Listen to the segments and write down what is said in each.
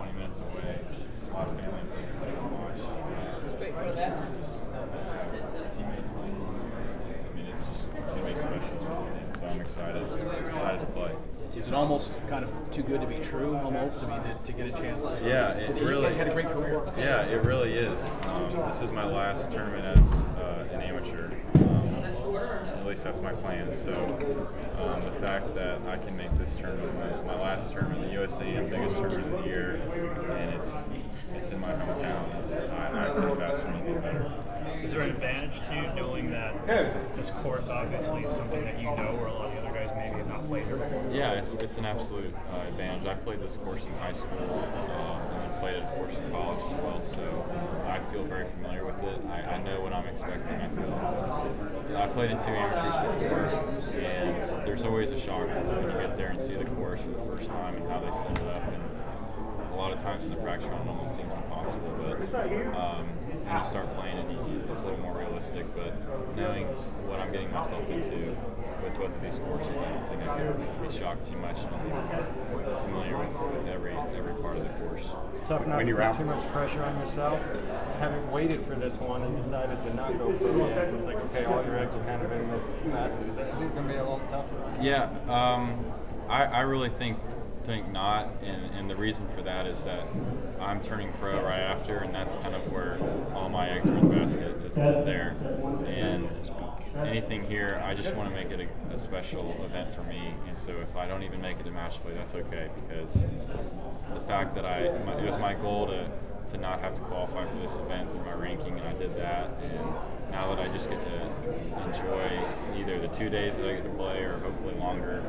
20 minutes away. A lot of family and friends that I can watch. Teammates playing. I mean, it's just going to be special, and so I'm excited to play. Is it almost kind of too good to be true, almost? I mean, to get a chance to... Yeah, it really... had a great career. Yeah, it really is. This is my last tournament as an amateur. At least that's my plan. So the fact that I can make this tournament is my last tournament, the USAM biggest tournament of the year, and it's in my hometown. I couldn't ask for anything better. Is there an advantage to you knowing that this course obviously is something that you know where a lot of the other guys maybe have not played here before? Yeah, it's an absolute advantage. I played this course in high school and then played it, of course, in college as well, so I feel very familiar with it. I know what I'm expecting. I played in 2 amateurs before, and there's always a shock when you get there and see the course for the first time and how they set it up. And a lot of times in the practice round it almost seems impossible, but when you start playing it, it's a little more realistic. But knowing what I'm getting myself into with both of these courses, I don't think I could be shocked too much. I'm familiar with every part of the course. Tough not to put too much pressure on yourself. Having waited for this one and decided to not go pro yet, it's like, okay, all your eggs are kind of in this basket. Is it going to be a little tougher? Yeah, I really think not, and the reason for that is that I'm turning pro right after, and that's kind of where all my eggs are in the basket is there. And anything here, I just want to make it a special event for me. And so if I don't even make it to match play, that's okay, because the fact that it was my goal to not have to qualify for this event through my ranking, and I did that. And now that I just get to enjoy either the 2 days that I get to play or hopefully longer,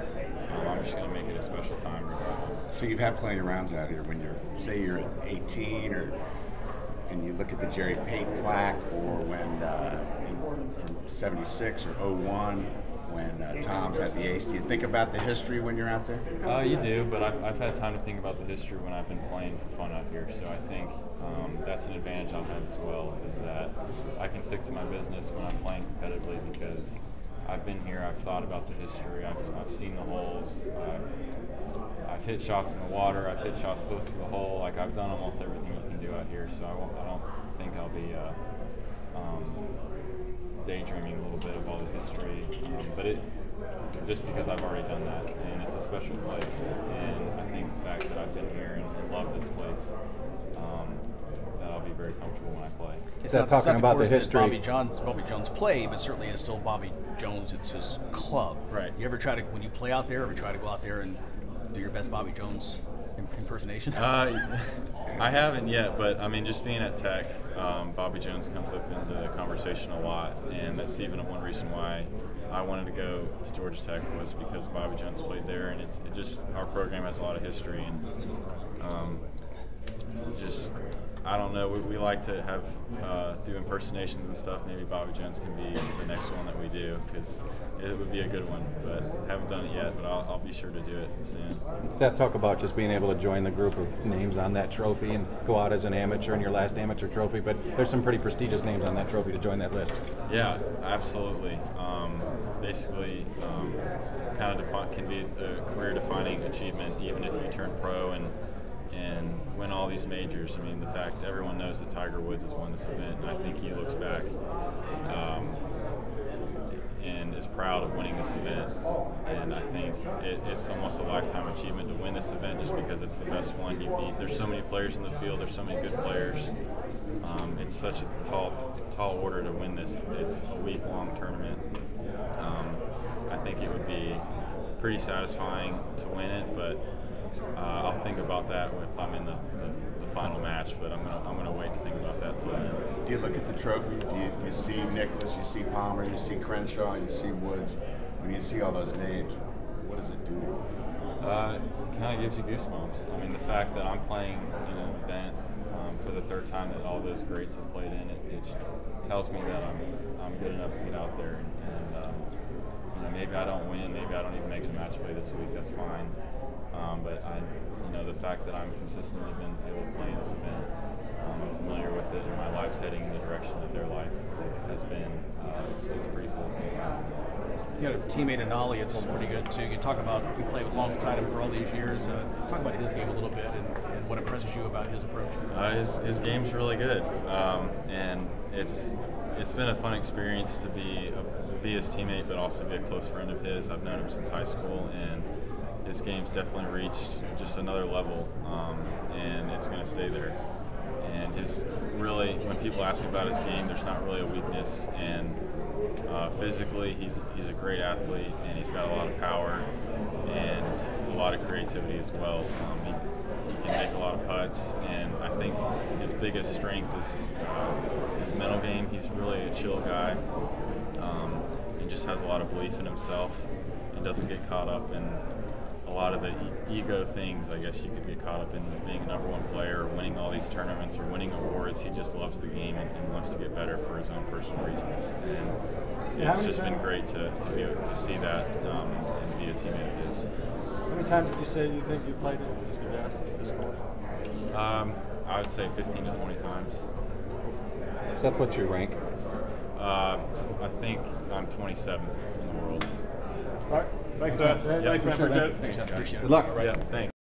I'm just going to make it a special time regardless. So you've had plenty of rounds out here when you're at 18 and you look at the Jerry Pate plaque, or when from 76 or 01 when Tom's had the ace. Do you think about the history when you're out there? You do, but I've had time to think about the history when I've been playing for fun out here. So I think that's an advantage I'll have as well, is that I can stick to my business when I'm playing competitively, because I've been here, I've thought about the history, I've seen the holes, I've hit shots in the water, I've hit shots close to the hole. Like, I've done almost everything you can do out here, so I don't think I'll be daydreaming a little bit of all the history, but just because I've already done that, and it's a special place, and I think the fact that I've been here and love this place, that I'll be very comfortable when I play. It's not talking about the history. Bobby Jones play, but certainly it's still Bobby Jones. It's his club. Right. You ever try to, when you play out there, ever try to go out there and do your best Bobby Jones impersonation? I haven't yet, but I mean, just being at Tech, Bobby Jones comes up in the conversation a lot, and that's even one reason why I wanted to go to Georgia Tech, was because Bobby Jones played there, and it just our program has a lot of history, and I don't know, we like to have do impersonations and stuff. Maybe Bobby Jones can be the next one that we do, because it would be a good one, but haven't done it yet, but I'll be sure to do it soon. Seth, talk about just being able to join the group of names on that trophy and go out as an amateur in your last amateur trophy, but there's some pretty prestigious names on that trophy to join that list. Yeah, absolutely. Basically, kind of can be a career-defining achievement, even if you turn pro and win all these majors. I mean, the fact everyone knows that Tiger Woods has won this event, and I think he looks back and is proud of winning this event. And I think it's almost a lifetime achievement to win this event, just because it's the best one. There's so many players in the field. There's so many good players. It's such a tall order to win this. It's a week-long tournament. I think it would be pretty satisfying to win it, but I'll think about that if I'm in the final match, but I'm gonna wait to think about that till then. Do you look at the trophy? Do you see Nicklaus, you see Palmer, you see Crenshaw, you see Woods? When you see all those names, what does it do to you? It kind of gives you goosebumps. I mean, the fact that I'm playing in an event for the third time that all those greats have played in, it tells me that I'm good enough to get out there. And maybe I don't win, maybe I don't even make it to match play this week. That's fine. But the fact that I'm consistently been able to play in this event, I'm familiar with it, and my life's heading in the direction that their life has been. It's pretty cool. You got a teammate in Ollie, it's pretty good too. You talk about, you played alongside him for all these years. Talk about his game a little bit and what impresses you about his approach? His game's really good, and it's been a fun experience to be his teammate, but also be a close friend of his. I've known him since high school, and his game's definitely reached just another level, and it's going to stay there. And when people ask me about his game, there's not really a weakness. And physically, he's a great athlete, and he's got a lot of power and a lot of creativity as well. He can make a lot of putts, and I think his biggest strength is his mental game. He's really a chill guy, and just has a lot of belief in himself, and doesn't get caught up in a lot of the ego things, I guess you could get caught up in, being a #1 player or winning all these tournaments or winning awards. He just loves the game and wants to get better for his own personal reasons. And it's just been great to be able to see that and be a teammate of his. How many times did you say you think you played it? Just a guess, this course? I would say 15 to 20 times. Seth, what's your rank? I think I'm 27th in the world. All right. Thanks, Seth. Yeah. Thanks, man. Appreciate it. Thanks, Seth. Appreciate it. Good luck. Yeah, thanks.